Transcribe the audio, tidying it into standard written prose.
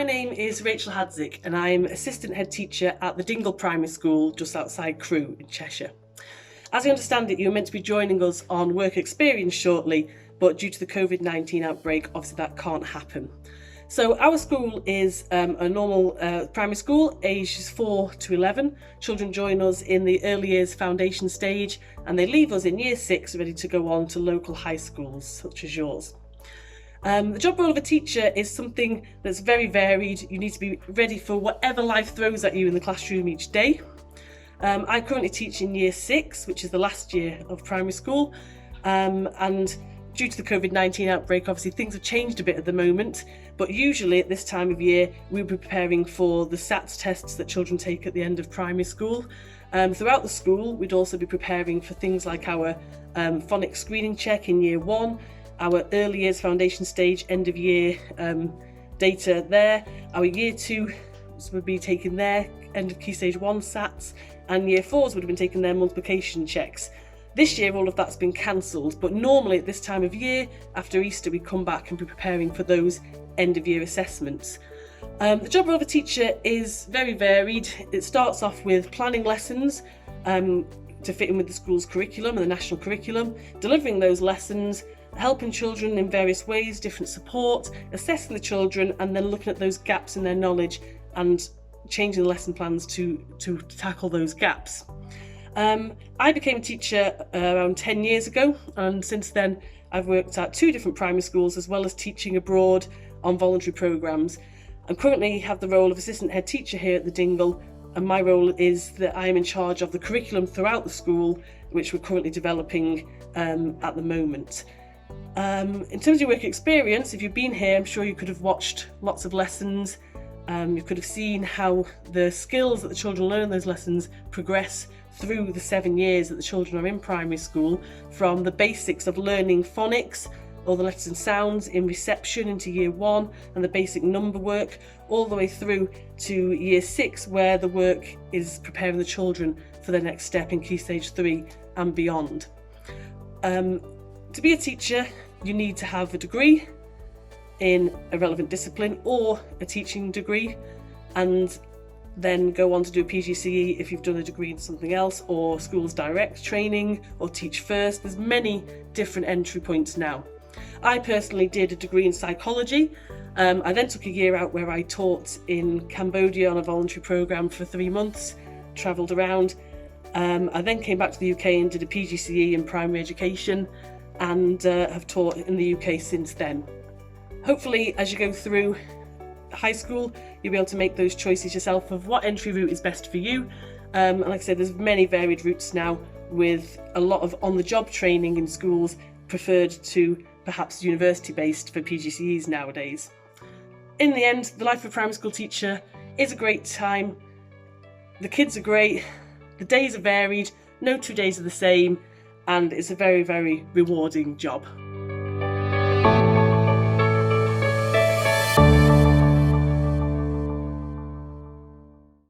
My name is Rachel Hadzik and I'm assistant head teacher at the Dingle Primary School just outside Crewe in Cheshire. As I understand it, you're meant to be joining us on work experience shortly, but due to the COVID-19 outbreak, obviously that can't happen. So our school is a normal primary school, ages 4 to 11. Children join us in the early years foundation stage and they leave us in year 6 ready to go on to local high schools such as yours. The job role of a teacher is something that's very varied. You need to be ready for whatever life throws at you in the classroom each day. I currently teach in year 6, which is the last year of primary school, and due to the COVID-19 outbreak, obviously things have changed a bit at the moment, but usually at this time of year we'll be preparing for the SATs tests that children take at the end of primary school. Throughout the school we'd also be preparing for things like our phonics screening check in year 1, our early years foundation stage end of year data there, our year 2 would be taking their end of key stage 1 SATs, and year 4s would have been taking their multiplication checks. This year all of that's been cancelled, but normally at this time of year after Easter we come back and be preparing for those end of year assessments. The job role of a teacher is very varied. It starts off with planning lessons to fit in with the school's curriculum and the national curriculum, delivering those lessons, helping children in various ways, different support, assessing the children, and then looking at those gaps in their knowledge and changing the lesson plans to tackle those gaps. I became a teacher around 10 years ago, and since then I've worked at 2 different primary schools as well as teaching abroad on voluntary programmes. I currently have the role of assistant head teacher here at the Dingle, and my role is that I am in charge of the curriculum throughout the school, which we're currently developing at the moment. In terms of your work experience, if you've been here, I'm sure you could have watched lots of lessons. You could have seen how the skills that the children learn in those lessons progress through the 7 years that the children are in primary school, from the basics of learning phonics, all the letters and sounds in reception into year 1 and the basic number work, all the way through to year 6 where the work is preparing the children for their next step in key stage 3 and beyond. To be a teacher you need to have a degree in a relevant discipline or a teaching degree, and then go on to do a PGCE if you've done a degree in something else, or schools direct training, or teach first. There's many different entry points now. I personally did a degree in psychology. I then took a year out where I taught in Cambodia on a voluntary programme for 3 months, travelled around. I then came back to the UK and did a PGCE in primary education, and have taught in the UK since then. Hopefully as you go through high school you'll be able to make those choices yourself of what entry route is best for you, and like I said, there's many varied routes now with a lot of on-the-job training in schools preferred to perhaps university based for PGCEs nowadays. In the end, the life of a primary school teacher is a great time. The kids are great, the days are varied, no 2 days are the same, and it's a very, very rewarding job.